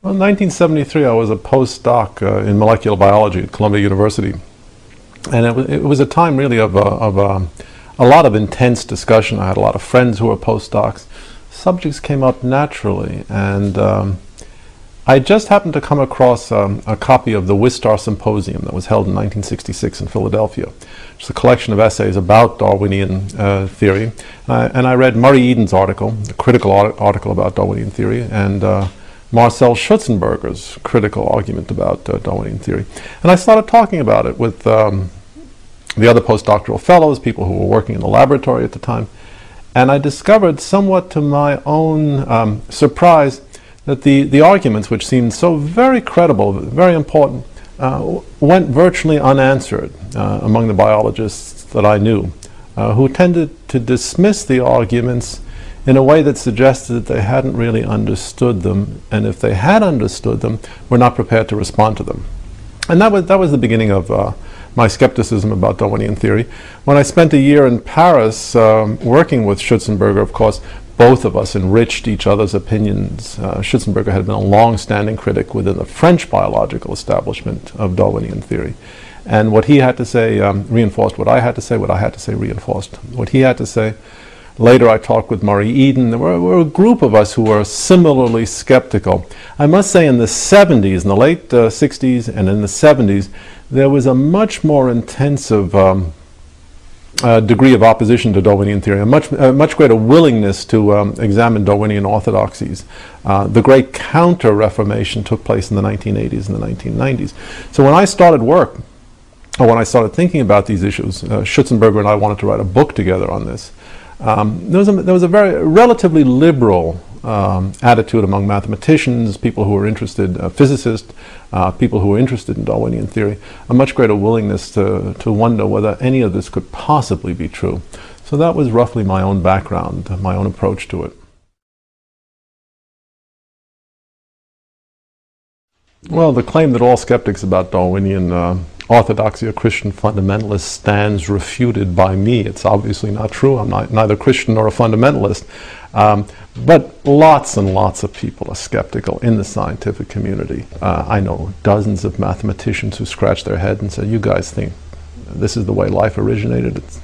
Well, in 1973, I was a postdoc in molecular biology at Columbia University. And it was a time really of a lot of intense discussion. I had a lot of friends who were postdocs. Subjects came up naturally. And I just happened to come across a copy of the Wistar Symposium that was held in 1966 in Philadelphia. It's a collection of essays about Darwinian theory. And I read Murray Eden's article, a critical article about Darwinian theory, and Marcel Schutzenberger's critical argument about Darwinian theory. And I started talking about it with the other postdoctoral fellows, people who were working in the laboratory at the time. And I discovered, somewhat to my own surprise, that the arguments, which seemed so very credible, very important, went virtually unanswered among the biologists that I knew, who tended to dismiss the arguments in a way that suggested that they hadn't really understood them, and if they had understood them, were not prepared to respond to them. And that was the beginning of my skepticism about Darwinian theory. When I spent a year in Paris working with Schutzenberger, of course, both of us enriched each other's opinions. Schutzenberger had been a long-standing critic within the French biological establishment of Darwinian theory. And what he had to say reinforced what I had to say, what I had to say reinforced what he had to say. Later I talked with Murray Eden. There were a group of us who were similarly skeptical. I must say in the 70s, in the late 60s and in the 70s, there was a much more intensive degree of opposition to Darwinian theory, a much greater willingness to examine Darwinian orthodoxies. The great Counter-Reformation took place in the 1980s and the 1990s. So when I started work, or when I started thinking about these issues, Schutzenberger and I wanted to write a book together on this. There was a very relatively liberal attitude among mathematicians, people who were interested, physicists, people who were interested in Darwinian theory, a much greater willingness to wonder whether any of this could possibly be true. So that was roughly my own background, my own approach to it. Well, the claim that all skeptics about Darwinian orthodoxy or Christian fundamentalists stands refuted by me. It's obviously not true. I'm neither Christian nor a fundamentalist. But lots and lots of people are skeptical in the scientific community. I know dozens of mathematicians who scratch their head and say, you guys think this is the way life originated? It's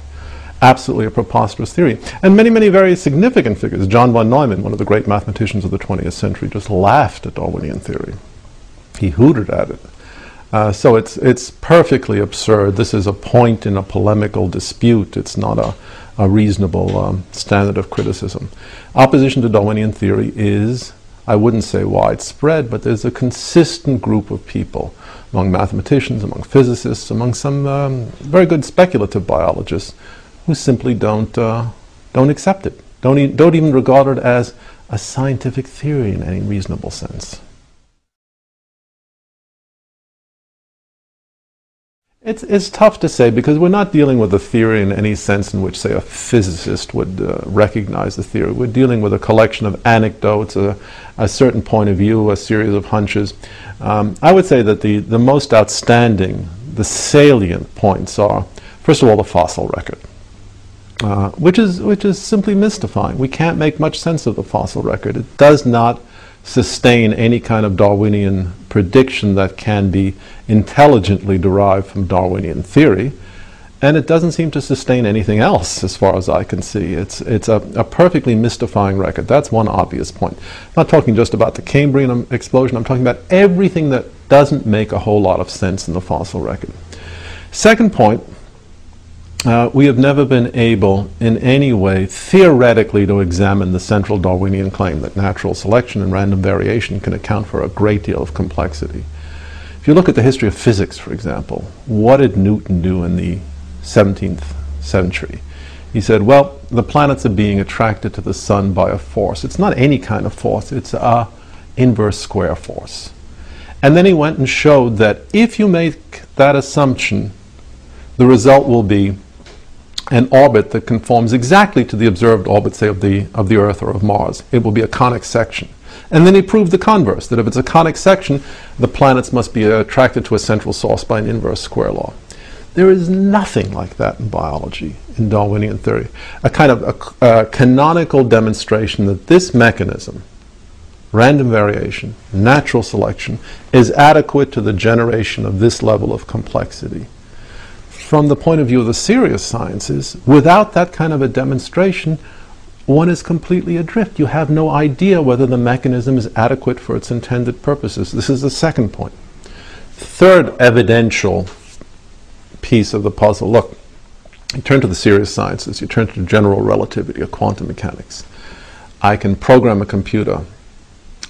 absolutely a preposterous theory. And many, many very significant figures. John von Neumann, one of the great mathematicians of the 20th century, just laughed at Darwinian theory. He hooted at it. So it's perfectly absurd. This is a point in a polemical dispute. It's not a reasonable standard of criticism. Opposition to Darwinian theory is, I wouldn't say widespread, but there's a consistent group of people among mathematicians, among physicists, among some very good speculative biologists who simply don't accept it, don't even regard it as a scientific theory in any reasonable sense. It's tough to say because we're not dealing with a theory in any sense in which, say, a physicist would recognize the theory. We're dealing with a collection of anecdotes, a certain point of view, a series of hunches. I would say that the most outstanding, the salient points are, first of all, the fossil record, which is simply mystifying. We can't make much sense of the fossil record. It does not sustain any kind of Darwinian prediction that can be intelligently derived from Darwinian theory, and it doesn't seem to sustain anything else as far as I can see. It's a perfectly mystifying record. That's one obvious point. I'm not talking just about the Cambrian explosion. I'm talking about everything that doesn't make a whole lot of sense in the fossil record. Second point, we have never been able in any way theoretically to examine the central Darwinian claim that natural selection and random variation can account for a great deal of complexity. If you look at the history of physics, for example, what did Newton do in the 17th century? He said, well, the planets are being attracted to the sun by a force. It's not any kind of force, it's a inverse square force. And then he went and showed that if you make that assumption, the result will be an orbit that conforms exactly to the observed orbit, say, of the Earth or of Mars. It will be a conic section. And then he proved the converse, that if it's a conic section, the planets must be attracted to a central source by an inverse square law. There is nothing like that in biology, in Darwinian theory. A kind of a canonical demonstration that this mechanism, random variation, natural selection, is adequate to the generation of this level of complexity. From the point of view of the serious sciences, without that kind of a demonstration, one is completely adrift. You have no idea whether the mechanism is adequate for its intended purposes. This is the second point. Third evidential piece of the puzzle. Look, you turn to the serious sciences, you turn to general relativity or quantum mechanics. I can program a computer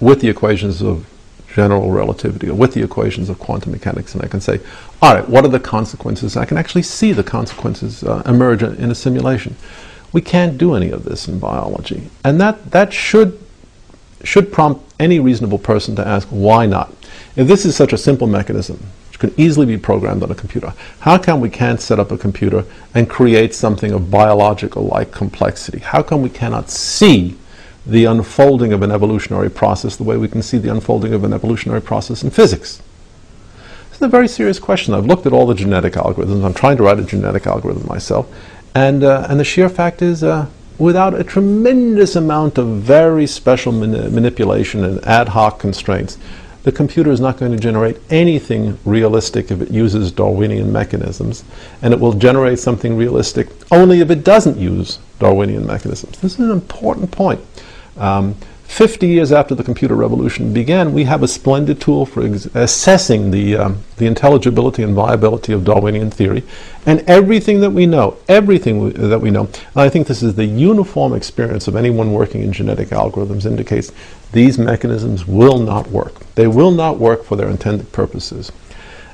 with the equations of general relativity or with the equations of quantum mechanics, and I can say, all right, what are the consequences? I can actually see the consequences emerge in a simulation. We can't do any of this in biology, and that should prompt any reasonable person to ask, why not? If this is such a simple mechanism, which can easily be programmed on a computer, how come we can't set up a computer and create something of biological-like complexity? How come we cannot see the unfolding of an evolutionary process the way we can see the unfolding of an evolutionary process in physics? This is a very serious question. I've looked at all the genetic algorithms. I'm trying to write a genetic algorithm myself. And the sheer fact is, without a tremendous amount of very special manipulation and ad hoc constraints, the computer is not going to generate anything realistic if it uses Darwinian mechanisms, and it will generate something realistic only if it doesn't use Darwinian mechanisms. This is an important point. 50 years after the computer revolution began, we have a splendid tool for assessing the intelligibility and viability of Darwinian theory, and everything that we know, and I think this is the uniform experience of anyone working in genetic algorithms, indicates these mechanisms will not work. They will not work for their intended purposes.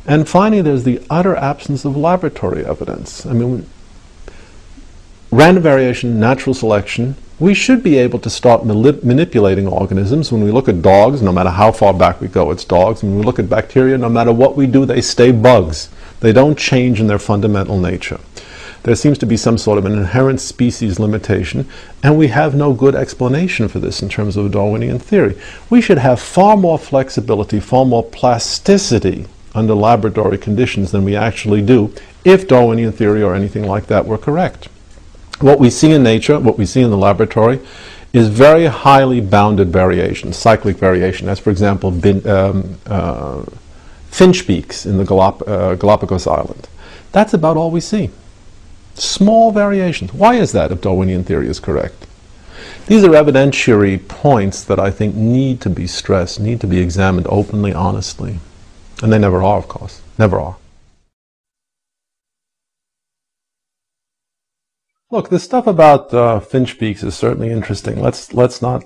And finally, there's the utter absence of laboratory evidence. I mean, random variation, natural selection, we should be able to start manipulating organisms. When we look at dogs, no matter how far back we go, it's dogs. When we look at bacteria, no matter what we do, they stay bugs. They don't change in their fundamental nature. There seems to be some sort of an inherent species limitation, and we have no good explanation for this in terms of Darwinian theory. We should have far more flexibility, far more plasticity under laboratory conditions than we actually do if Darwinian theory or anything like that were correct. What we see in nature, what we see in the laboratory, is very highly bounded variation, cyclic variation, as for example finch beaks in the Galapagos Island. That's about all we see. Small variations. Why is that if Darwinian theory is correct? These are evidentiary points that I think need to be stressed, need to be examined openly, honestly. And they never are, of course. Never are. Look, the stuff about finch beaks is certainly interesting. Let's not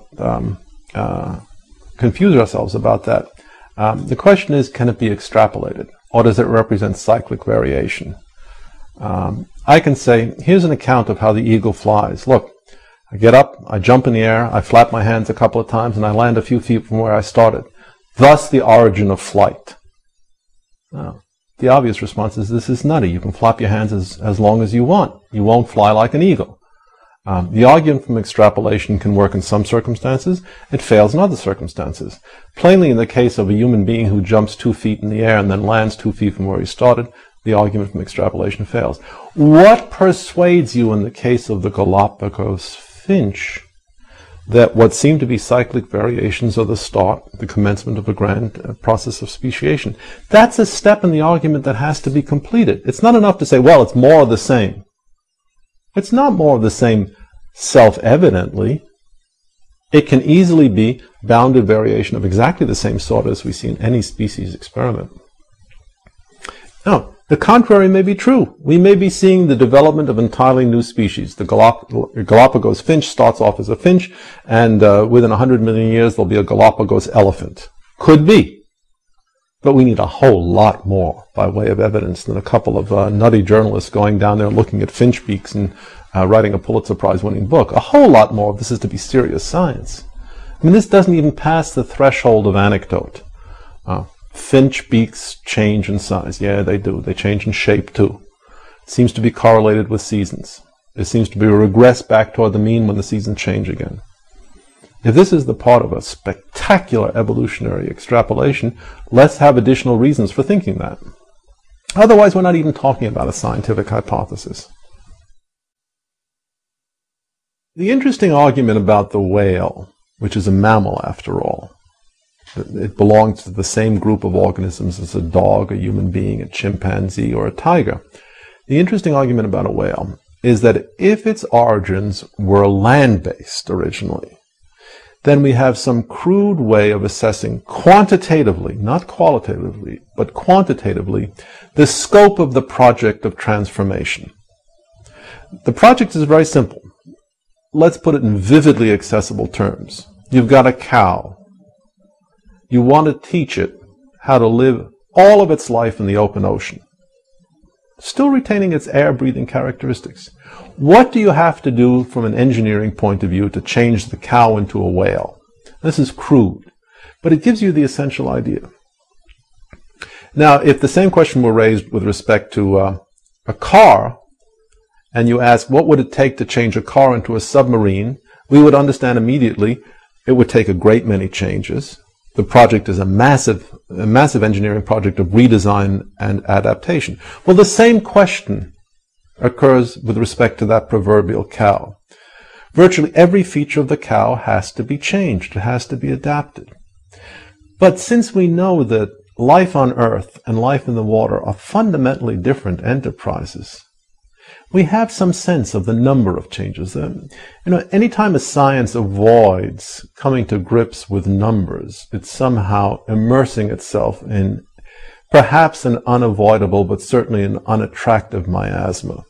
confuse ourselves about that. The question is, can it be extrapolated, or does it represent cyclic variation? I can say, here's an account of how the eagle flies. Look, I get up, I jump in the air, I flap my hands a couple of times, and I land a few feet from where I started. Thus the origin of flight. Now, the obvious response is, this is nutty. You can flap your hands as long as you want. You won't fly like an eagle. The argument from extrapolation can work in some circumstances. It fails in other circumstances. Plainly, in the case of a human being who jumps 2 feet in the air and then lands 2 feet from where he started, the argument from extrapolation fails. What persuades you in the case of the Galapagos finch that what seem to be cyclic variations are the start, the commencement of a grand process of speciation? That's a step in the argument that has to be completed. It's not enough to say, well, it's more of the same. It's not more of the same self-evidently. It can easily be bounded variation of exactly the same sort as we see in any species experiment. Now, the contrary may be true. We may be seeing the development of entirely new species. The Galapagos finch starts off as a finch, and within 100 million years there'll be a Galapagos elephant. Could be. But we need a whole lot more by way of evidence than a couple of nutty journalists going down there looking at finch beaks and writing a Pulitzer Prize-winning book. A whole lot more of this is to be serious science. I mean, this doesn't even pass the threshold of anecdote. Finch beaks change in size. Yeah, they do. They change in shape too. It seems to be correlated with seasons. It seems to be a regress back toward the mean when the seasons change again. If this is the part of a spectacular evolutionary extrapolation, let's have additional reasons for thinking that. Otherwise, we're not even talking about a scientific hypothesis. The interesting argument about the whale, which is a mammal after all, It belongs to the same group of organisms as a dog, a human being, a chimpanzee, or a tiger. The interesting argument about a whale is that if its origins were land-based originally, then we have some crude way of assessing quantitatively, not qualitatively, but quantitatively, the scope of the project of transformation. The project is very simple. Let's put it in vividly accessible terms. You've got a cow. You want to teach it how to live all of its life in the open ocean, still retaining its air-breathing characteristics. What do you have to do from an engineering point of view to change the cow into a whale? This is crude, but it gives you the essential idea. Now, if the same question were raised with respect to a car, and you ask what would it take to change a car into a submarine, we would understand immediately it would take a great many changes. The project is a massive engineering project of redesign and adaptation. Well, the same question occurs with respect to that proverbial cow. Virtually every feature of the cow has to be changed. It has to be adapted. But since we know that life on Earth and life in the water are fundamentally different enterprises, we have some sense of the number of changes. Anytime a science avoids coming to grips with numbers, it's somehow immersing itself in perhaps an unavoidable, but certainly an unattractive miasma.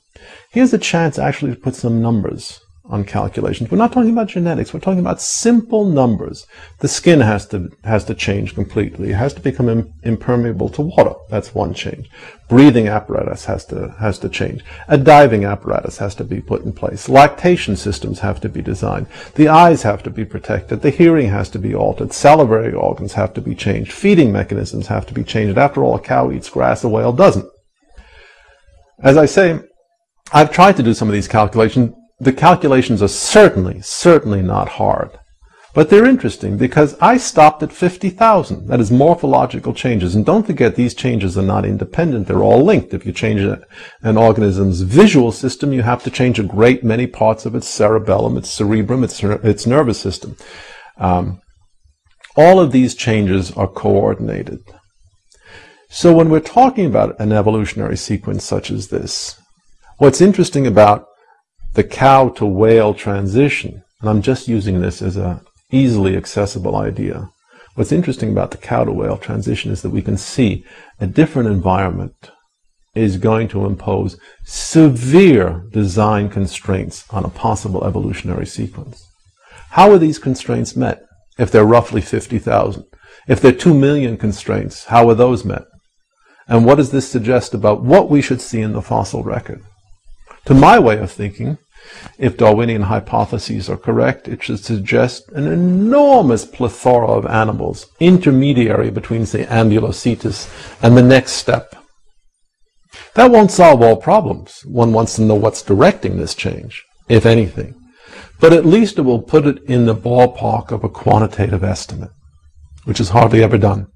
Here's a chance actually to put some numbers on calculations. We're not talking about genetics. We're talking about simple numbers. The skin has to change completely. It has to become impermeable to water. That's one change. Breathing apparatus has to change. A diving apparatus has to be put in place. Lactation systems have to be designed. The eyes have to be protected. The hearing has to be altered. Salivary organs have to be changed. Feeding mechanisms have to be changed. After all, a cow eats grass, a whale doesn't. As I say, I've tried to do some of these calculations. The calculations are certainly not hard. But they're interesting because I stopped at 50,000. That is morphological changes. And don't forget, these changes are not independent. They're all linked. If you change an organism's visual system, you have to change a great many parts of its cerebellum, its cerebrum, its nervous system. All of these changes are coordinated. So when we're talking about an evolutionary sequence such as this, what's interesting about the cow to whale transition, and I'm just using this as a easily accessible idea. What's interesting about the cow to whale transition is that we can see a different environment is going to impose severe design constraints on a possible evolutionary sequence. How are these constraints met? If they're roughly 50,000. If they're 2 million constraints, how are those met? And what does this suggest about what we should see in the fossil record? To my way of thinking, if Darwinian hypotheses are correct, it should suggest an enormous plethora of animals, intermediary between, say, Ambulocetus and the next step. That won't solve all problems. One wants to know what's directing this change, if anything. But at least it will put it in the ballpark of a quantitative estimate, which is hardly ever done.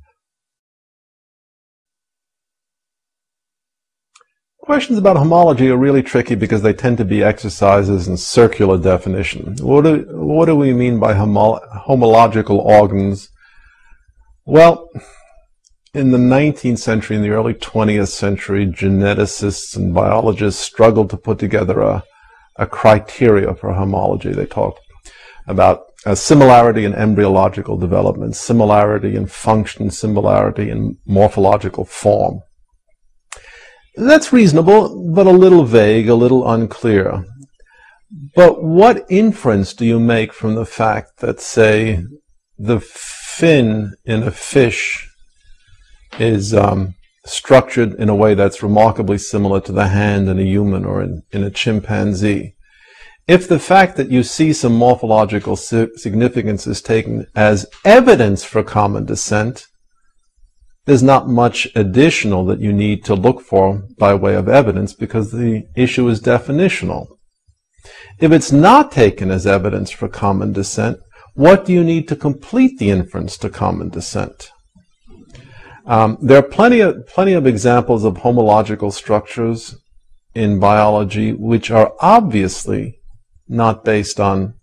Questions about homology are really tricky because they tend to be exercises in circular definition. What do we mean by homological organs? Well, in the 19th century, in the early 20th century, geneticists and biologists struggled to put together a criteria for homology. They talked about similarity in embryological development, similarity in function, similarity in morphological form. That's reasonable, but a little vague, a little unclear. But what inference do you make from the fact that, say, the fin in a fish is structured in a way that's remarkably similar to the hand in a human or in a chimpanzee? If the fact that you see some morphological significance is taken as evidence for common descent, there's not much additional that you need to look for by way of evidence because the issue is definitional. If it's not taken as evidence for common descent, what do you need to complete the inference to common descent? There are plenty of examples of homological structures in biology which are obviously not based on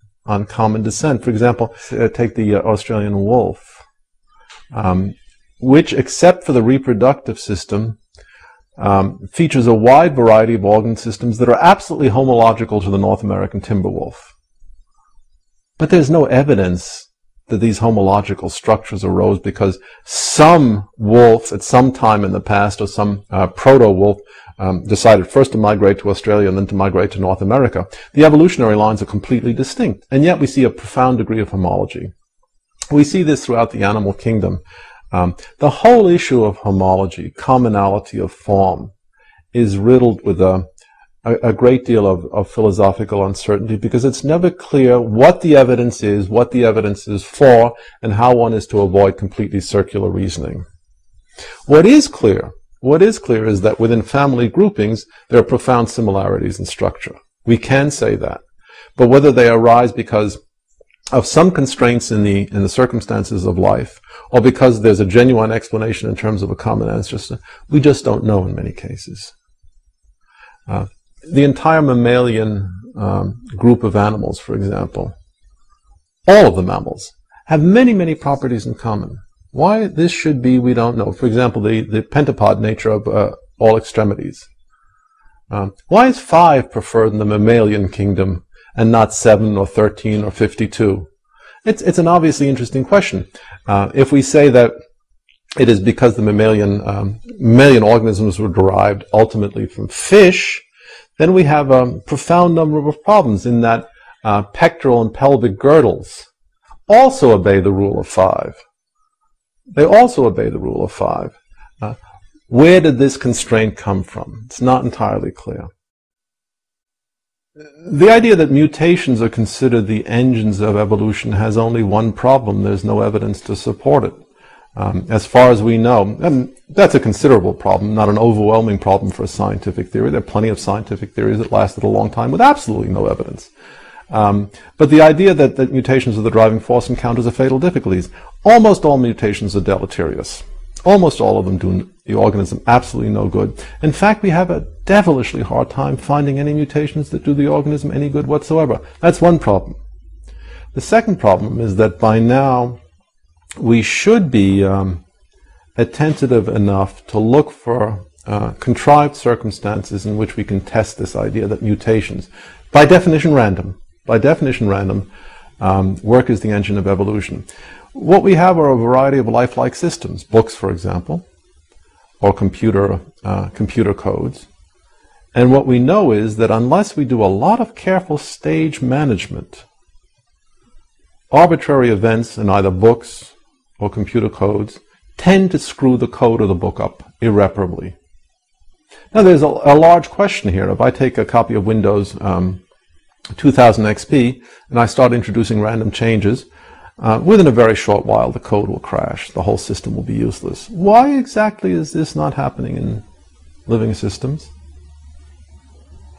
common descent. For example, take the Australian wolf. which, except for the reproductive system, features a wide variety of organ systems that are absolutely homological to the North American timber wolf. But there's no evidence that these homological structures arose because some wolf at some time in the past, or some proto-wolf, decided first to migrate to Australia and then to migrate to North America. The evolutionary lines are completely distinct, and yet we see a profound degree of homology. We see this throughout the animal kingdom. The whole issue of homology, commonality of form, is riddled with a great deal of philosophical uncertainty, because it's never clear what the evidence is for, and how one is to avoid completely circular reasoning. What is clear is that within family groupings, there are profound similarities in structure. We can say that. But whether they arise because of some constraints in the circumstances of life, or because there's a genuine explanation in terms of a common ancestor, we just don't know in many cases. The entire mammalian group of animals, for example, all of the mammals, have many, many properties in common. Why this should be, we don't know. For example, the pentapod nature of all extremities. Why is 5 preferred in the mammalian kingdom and not 7 or 13 or 52? It's an obviously interesting question. If we say that it is because the mammalian organisms were derived ultimately from fish, then we have a profound number of problems in that pectoral and pelvic girdles also obey the rule of 5. They also obey the rule of 5. Where did this constraint come from? It's not entirely clear. The idea that mutations are considered the engines of evolution has only one problem. There's no evidence to support it. As far as we know, and that's a considerable problem, not an overwhelming problem for a scientific theory. There are plenty of scientific theories that lasted a long time with absolutely no evidence. But the idea that mutations are the driving force encounters a fatal difficulties. Almost all mutations are deleterious. Almost all of them do the organism absolutely no good. In fact, we have a devilishly hard time finding any mutations that do the organism any good whatsoever. That's one problem. The second problem is that by now we should be attentive enough to look for contrived circumstances in which we can test this idea that mutations, by definition random, work is the engine of evolution. What we have are a variety of lifelike systems, books, for example, or computer codes. And what we know is that unless we do a lot of careful stage management, arbitrary events in either books or computer codes tend to screw the code of the book up irreparably. Now there's a large question here. If I take a copy of Windows 2000 XP and I start introducing random changes, within a very short while the code will crash. The whole system will be useless. Why exactly is this not happening in living systems?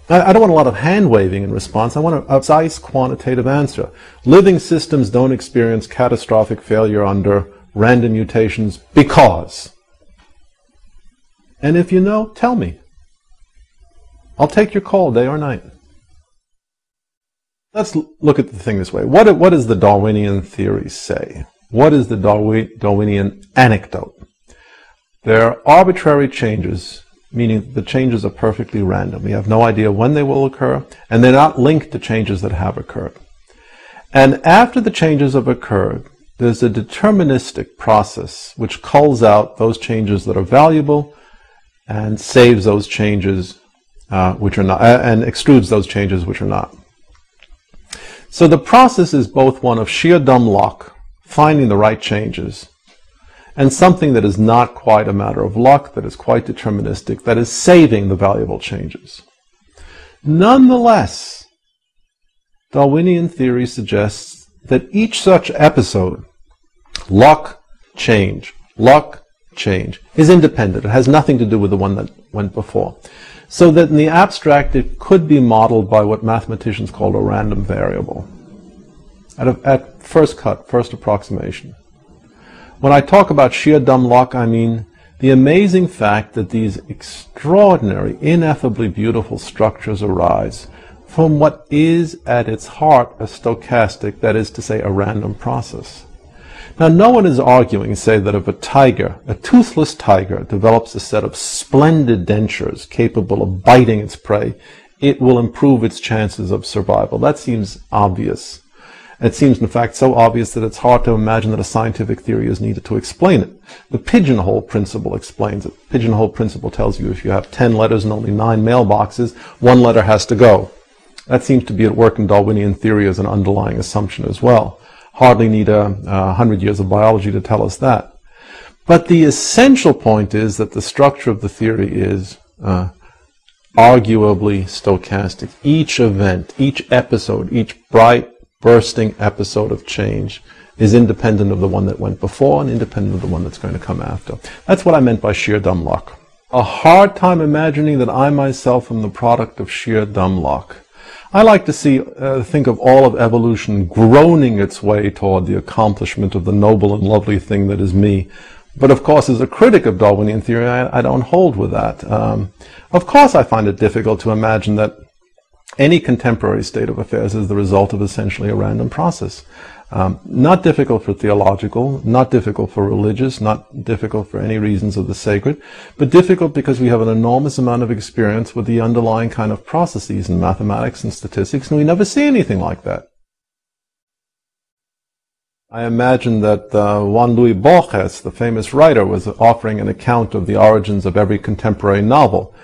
I don't want a lot of hand-waving in response. I want a precise quantitative answer. Living systems don't experience catastrophic failure under random mutations because. And if you know, tell me. I'll take your call day or night. Let's look at the thing this way. What does the Darwinian theory say? What is the Darwinian anecdote? There are arbitrary changes, meaning the changes are perfectly random. We have no idea when they will occur, and they're not linked to changes that have occurred. And after the changes have occurred, there's a deterministic process which culls out those changes that are valuable and saves those changes which are not, and extrudes those changes which are not. So the process is both one of sheer dumb luck, finding the right changes, and something that is not quite a matter of luck, that is quite deterministic, that is saving the valuable changes. Nonetheless, Darwinian theory suggests that each such episode, luck, change, is independent. It has nothing to do with the one that went before. So that in the abstract, it could be modeled by what mathematicians call a random variable. At first cut, first approximation. When I talk about sheer dumb luck, I mean the amazing fact that these extraordinary, ineffably beautiful structures arise from what is at its heart a stochastic, that is to say, a random process. Now, no one is arguing, say, that if a tiger, a toothless tiger, develops a set of splendid dentures capable of biting its prey, it will improve its chances of survival. That seems obvious. It seems, in fact, so obvious that it's hard to imagine that a scientific theory is needed to explain it. The Pigeonhole Principle explains it. Pigeonhole Principle tells you if you have 10 letters and only 9 mailboxes, 1 letter has to go. That seems to be at work in Darwinian theory as an underlying assumption as well. Hardly need 100 years of biology to tell us that. But the essential point is that the structure of the theory is arguably stochastic. Each event, each episode, each bright, bursting episode of change is independent of the one that went before and independent of the one that's going to come after. That's what I meant by sheer dumb luck. A hard time imagining that I myself am the product of sheer dumb luck. I like to think of all of evolution groaning its way toward the accomplishment of the noble and lovely thing that is me. But of course, as a critic of Darwinian theory, I don't hold with that. Of course, I find it difficult to imagine that any contemporary state of affairs is the result of essentially a random process. Not difficult for theological, not difficult for religious, not difficult for any reasons of the sacred, but difficult because we have an enormous amount of experience with the underlying kind of processes in mathematics and statistics, and we never see anything like that. I imagine that Juan Luis Borges, the famous writer, was offering an account of the origins of every contemporary novel.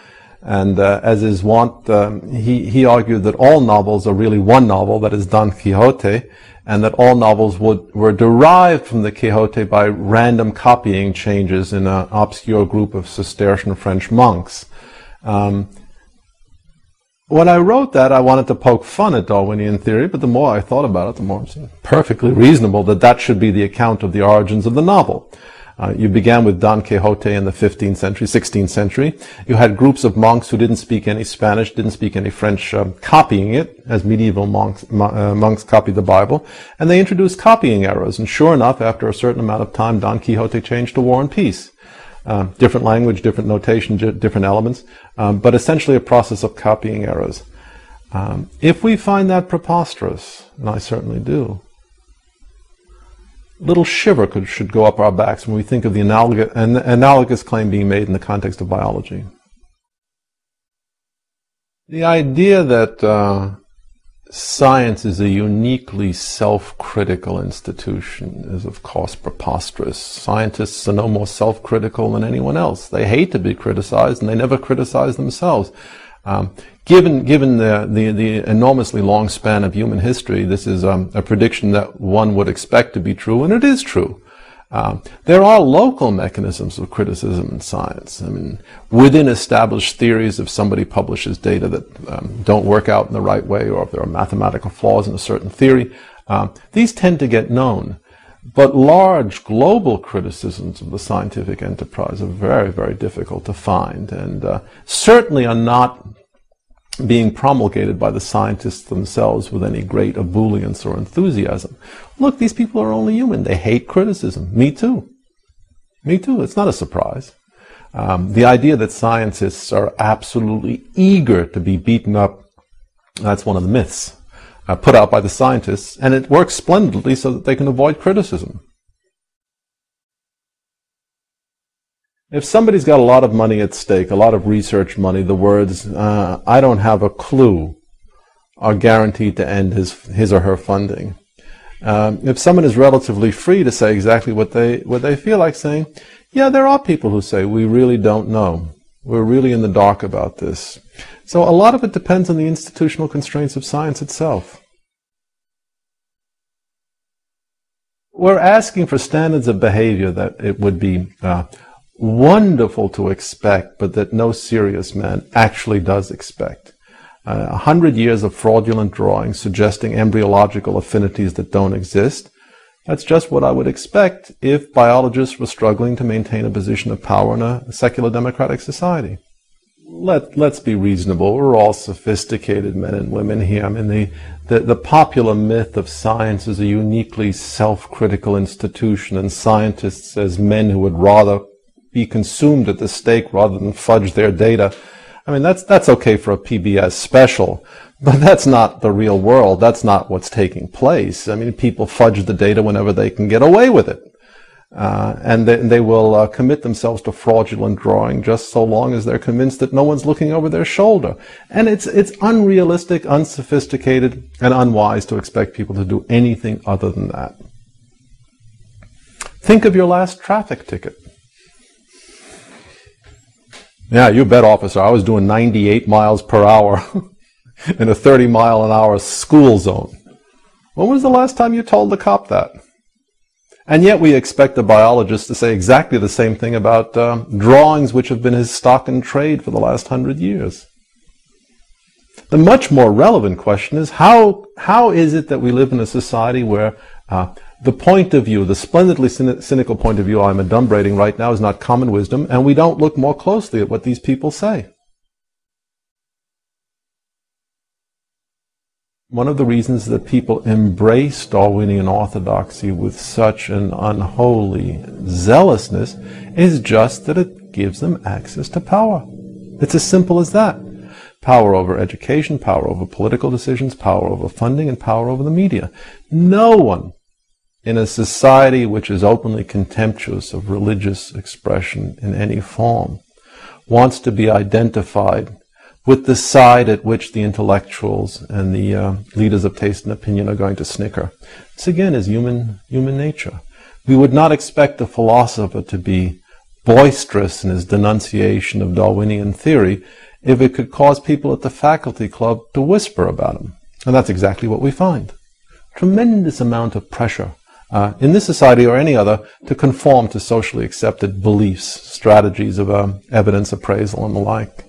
And as is wont, he argued that all novels are really one novel, that is Don Quixote, and that all novels were derived from the Quixote by random copying changes in an obscure group of Cistercian French monks. When I wrote that, I wanted to poke fun at Darwinian theory, but the more I thought about it, the more it seemed perfectly reasonable that that should be the account of the origins of the novel. You began with Don Quixote in the 15th century, 16th century. You had groups of monks who didn't speak any Spanish, didn't speak any French, copying it, as medieval monks copied the Bible, and they introduced copying errors. And sure enough, after a certain amount of time, Don Quixote changed to War and Peace. Different language, different notation, different elements, but essentially a process of copying errors. If we find that preposterous, and I certainly do, little shiver should go up our backs when we think of the analogous claim being made in the context of biology. The idea that science is a uniquely self-critical institution is, of course, preposterous. Scientists are no more self-critical than anyone else. They hate to be criticized, and they never criticize themselves. Given the enormously long span of human history, this is a prediction that one would expect to be true, and it is true. There are local mechanisms of criticism in science. I mean, within established theories, if somebody publishes data that don't work out in the right way, or if there are mathematical flaws in a certain theory, these tend to get known. But large global criticisms of the scientific enterprise are very, very difficult to find, and certainly are not being promulgated by the scientists themselves with any great ebullience or enthusiasm. Look, these people are only human. They hate criticism. Me too. Me too. It's not a surprise. The idea that scientists are absolutely eager to be beaten up, that's one of the myths put out by the scientists, and it works splendidly so that they can avoid criticism. If somebody's got a lot of money at stake, a lot of research money, the words, I don't have a clue, are guaranteed to end his or her funding. If someone is relatively free to say exactly what they feel like saying, yeah, there are people who say, we really don't know. We're really in the dark about this. So a lot of it depends on the institutional constraints of science itself. We're asking for standards of behavior that it would be wonderful to expect, but that no serious man actually does expect. 100 years of fraudulent drawings suggesting embryological affinities that don't exist. That's just what I would expect if biologists were struggling to maintain a position of power in a secular democratic society. Let's be reasonable. We're all sophisticated men and women here. I mean, the popular myth of science as a uniquely self-critical institution, and scientists as men who would rather be consumed at the stake rather than fudge their data. I mean, that's okay for a PBS special, But that's not the real world. That's not what's taking place. I mean, people fudge the data whenever they can get away with it. And they will commit themselves to fraudulent drawing just so long as they're convinced that no one's looking over their shoulder. And it's unrealistic, unsophisticated, and unwise to expect people to do anything other than that. Think of your last traffic ticket. Yeah, you bet, officer. I was doing 98 miles per hour in a 30-mile-an-hour school zone. When was the last time you told the cop that? And yet we expect a biologist to say exactly the same thing about drawings which have been his stock in trade for the last 100 years. The much more relevant question is how is it that we live in a society where the point of view, the splendidly cynical point of view I'm adumbrating right now, is not common wisdom, and we don't look more closely at what these people say? One of the reasons that people embrace Darwinian orthodoxy with such an unholy zealousness is just that it gives them access to power. It's as simple as that. Power over education, power over political decisions, power over funding, and power over the media. No one in a society which is openly contemptuous of religious expression in any form wants to be identified with the side at which the intellectuals and the leaders of taste and opinion are going to snicker. This again is human nature. We would not expect a philosopher to be boisterous in his denunciation of Darwinian theory if it could cause people at the faculty club to whisper about him. And that's exactly what we find. Tremendous amount of pressure in this society or any other to conform to socially accepted beliefs, strategies of evidence appraisal and the like.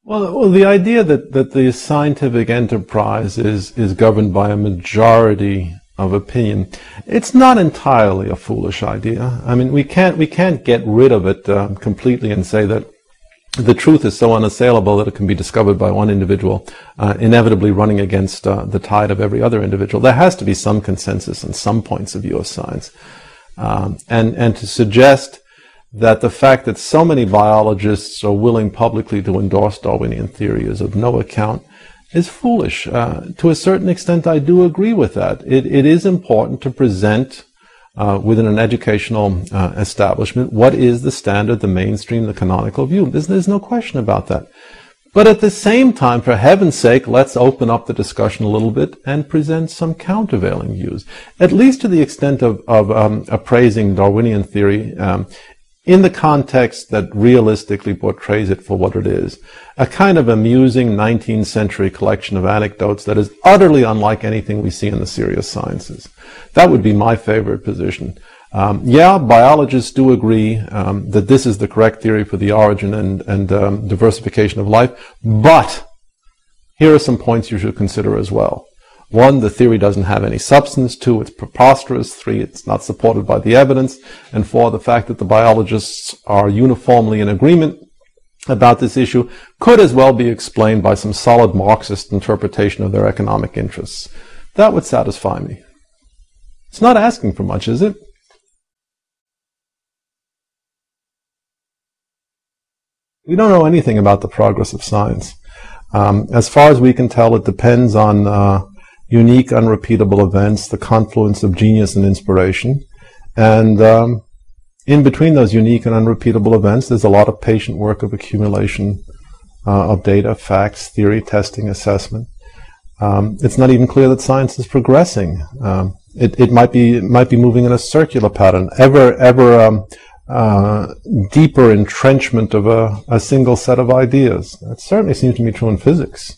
Well, the idea that the scientific enterprise is governed by a majority of opinion, it's not entirely a foolish idea. I mean, we can't get rid of it completely and say that the truth is so unassailable that it can be discovered by one individual, inevitably running against the tide of every other individual. There has to be some consensus on some points of view of science. And to suggest that the fact that so many biologists are willing publicly to endorse Darwinian theory is of no account is foolish. To a certain extent, I do agree with that. It is important to present within an educational establishment what is the standard, the mainstream, the canonical view. There's no question about that. But at the same time, for heaven's sake, let's open up the discussion a little bit and present some countervailing views, at least to the extent of appraising Darwinian theory in the context that realistically portrays it for what it is. A kind of amusing 19th century collection of anecdotes that is utterly unlike anything we see in the serious sciences. That would be my favorite position. Yeah, biologists do agree that this is the correct theory for the origin and diversification of life, but here are some points you should consider as well. 1, the theory doesn't have any substance. 2, it's preposterous. 3, it's not supported by the evidence. And 4, the fact that the biologists are uniformly in agreement about this issue could as well be explained by some solid Marxist interpretation of their economic interests. That would satisfy me. It's not asking for much, is it? We don't know anything about the progress of science. As far as we can tell, it depends on unique, unrepeatable events, the confluence of genius and inspiration. And in between those unique and unrepeatable events, there's a lot of patient work of accumulation of data, facts, theory, testing, assessment. It's not even clear that science is progressing. It might be moving in a circular pattern, ever deeper entrenchment of a single set of ideas. That certainly seems to be true in physics.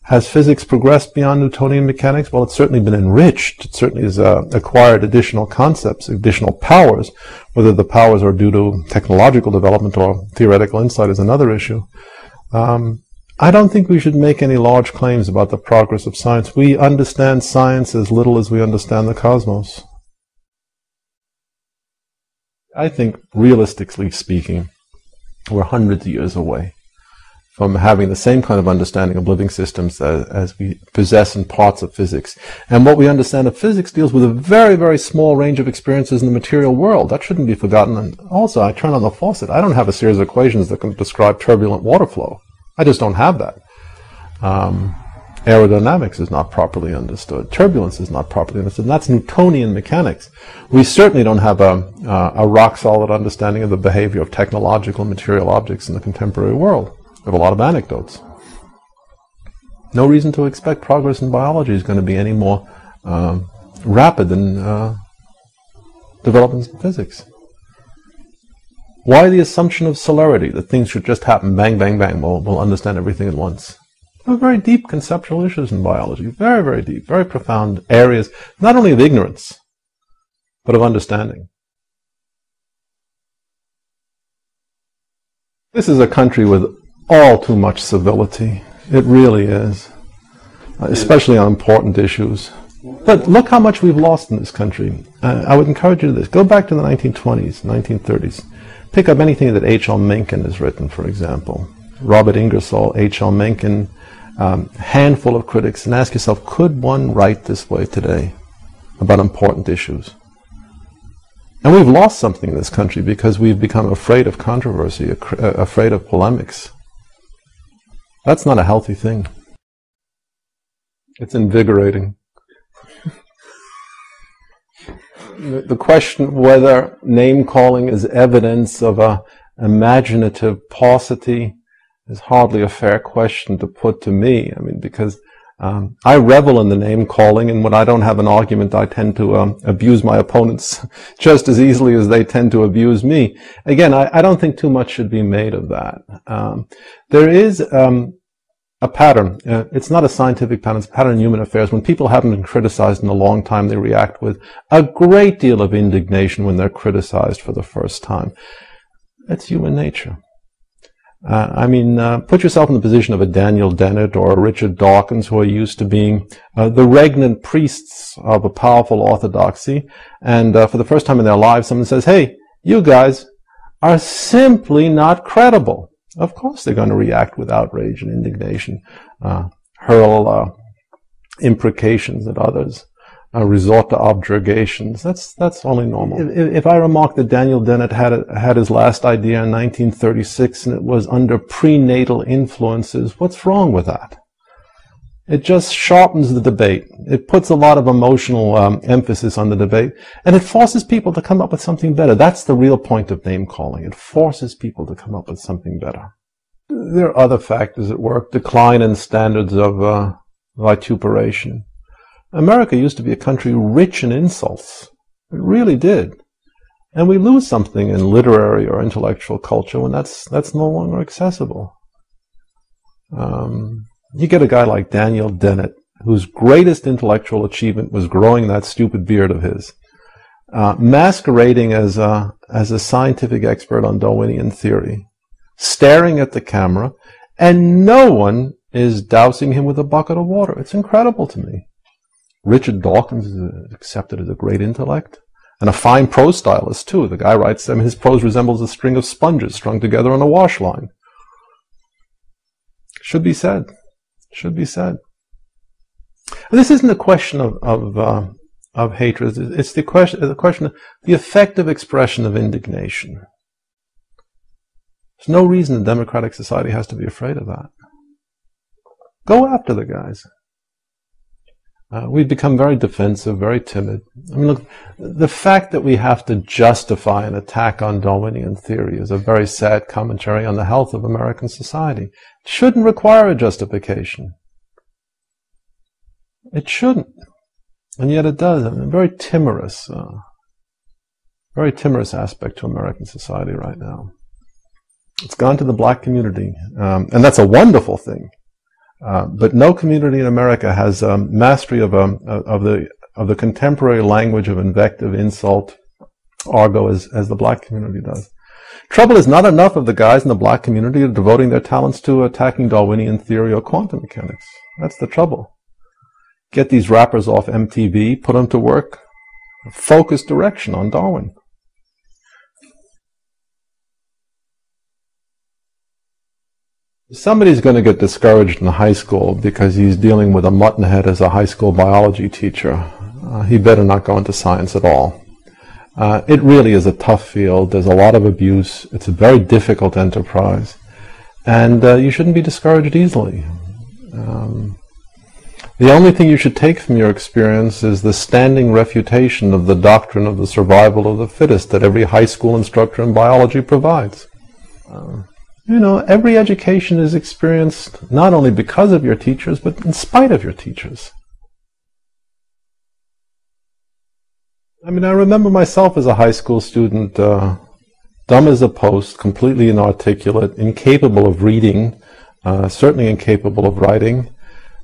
Has physics progressed beyond Newtonian mechanics? Well, it's certainly been enriched. It certainly has acquired additional concepts, additional powers. Whether the powers are due to technological development or theoretical insight is another issue. I don't think we should make any large claims about the progress of science. We understand science as little as we understand the cosmos. I think, realistically speaking, we're hundreds of years away from having the same kind of understanding of living systems as we possess in parts of physics. And what we understand of physics deals with a very, very small range of experiences in the material world. That shouldn't be forgotten. And also, I turn on the faucet. I don't have a series of equations that can describe turbulent water flow. I just don't have that. Aerodynamics is not properly understood. Turbulence is not properly understood. And that's Newtonian mechanics. We certainly don't have a rock-solid understanding of the behavior of technological and material objects in the contemporary world. We have a lot of anecdotes. No reason to expect progress in biology is going to be any more rapid than developments in physics. Why the assumption of celerity, that things should just happen, bang, bang, bang, we'll understand everything at once? There are very deep conceptual issues in biology, very, very deep, very profound areas, not only of ignorance, but of understanding. This is a country with all too much civility. It really is, especially on important issues. But look how much we've lost in this country. I would encourage you to this. Go back to the 1920s, 1930s. Pick up anything that H.L. Mencken has written, for example. Robert Ingersoll, H.L. Mencken, handful of critics, and ask yourself, could one write this way today about important issues? And we've lost something in this country because we've become afraid of controversy, afraid of polemics. That's not a healthy thing. It's invigorating. The question whether name-calling is evidence of an imaginative paucity is hardly a fair question to put to me. I mean, because I revel in the name-calling, and when I don't have an argument, I tend to abuse my opponents just as easily as they tend to abuse me. Again, I don't think too much should be made of that. There is a pattern. It's not a scientific pattern, it's a pattern in human affairs. When people haven't been criticized in a long time, they react with a great deal of indignation when they're criticized for the first time. That's human nature. Put yourself in the position of a Daniel Dennett or a Richard Dawkins, who are used to being the regnant priests of a powerful orthodoxy, and for the first time in their lives, someone says, hey, you guys are simply not credible. Of course they're going to react with outrage and indignation, hurl imprecations at others, resort to objurgations. That's only normal. If I remark that Daniel Dennett had his last idea in 1936 and it was under prenatal influences, what's wrong with that? It just sharpens the debate. It puts a lot of emotional emphasis on the debate, and it forces people to come up with something better. That's the real point of name-calling. It forces people to come up with something better. There are other factors at work. Decline in standards of vituperation. America used to be a country rich in insults. It really did. And we lose something in literary or intellectual culture when that's no longer accessible. You get a guy like Daniel Dennett, whose greatest intellectual achievement was growing that stupid beard of his, masquerading as a scientific expert on Darwinian theory, staring at the camera, and no one is dousing him with a bucket of water. It's incredible to me. Richard Dawkins is accepted as a great intellect, and a fine prose stylist, too. The guy writes, his prose resembles a string of sponges strung together on a wash line. Should be said. Should be said. And this isn't a question of hatred. It's the question of the effective expression of indignation. There's no reason a democratic society has to be afraid of that. Go after the guys. We've become very defensive, very timid. I mean, look, the fact that we have to justify an attack on Darwinian theory is a very sad commentary on the health of American society. It shouldn't require a justification. It shouldn't. And yet it does. I mean, a very timorous aspect to American society right now. It's gone to the black community, and that's a wonderful thing. But no community in America has mastery of the contemporary language of invective, insult, argot as the black community does. Trouble is, not enough of the guys in the black community are devoting their talents to attacking Darwinian theory or quantum mechanics. That's the trouble. Get these rappers off MTV, put them to work, focused direction on Darwin. Somebody's going to get discouraged in high school because he's dealing with a muttonhead as a high school biology teacher. He better not go into science at all. It really is a tough field. There's a lot of abuse. It's a very difficult enterprise. And you shouldn't be discouraged easily. The only thing you should take from your experience is the standing refutation of the doctrine of the survival of the fittest that every high school instructor in biology provides. You know, every education is experienced not only because of your teachers, but in spite of your teachers. I mean, I remember myself as a high school student, dumb as a post, completely inarticulate, incapable of reading, certainly incapable of writing.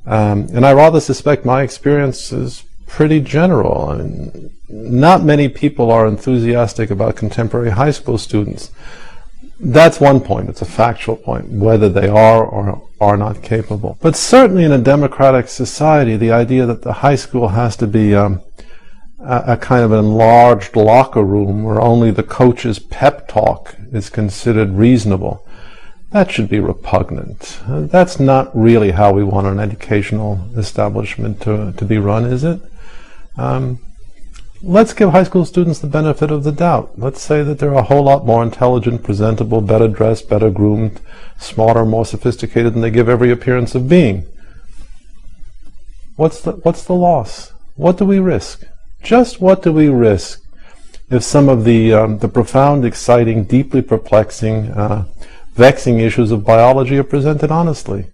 And I rather suspect my experience is pretty general. I mean, not many people are enthusiastic about contemporary high school students. That's one point. It's a factual point, whether they are or are not capable. But certainly in a democratic society, the idea that the high school has to be a kind of an enlarged locker room where only the coach's pep talk is considered reasonable, that should be repugnant. That's not really how we want an educational establishment to be run, is it? Let's give high school students the benefit of the doubt. Let's say that they're a whole lot more intelligent, presentable, better dressed, better groomed, smarter, more sophisticated than they give every appearance of being. What's the loss? What do we risk? Just what do we risk if some of the profound, exciting, deeply perplexing, vexing issues of biology are presented honestly?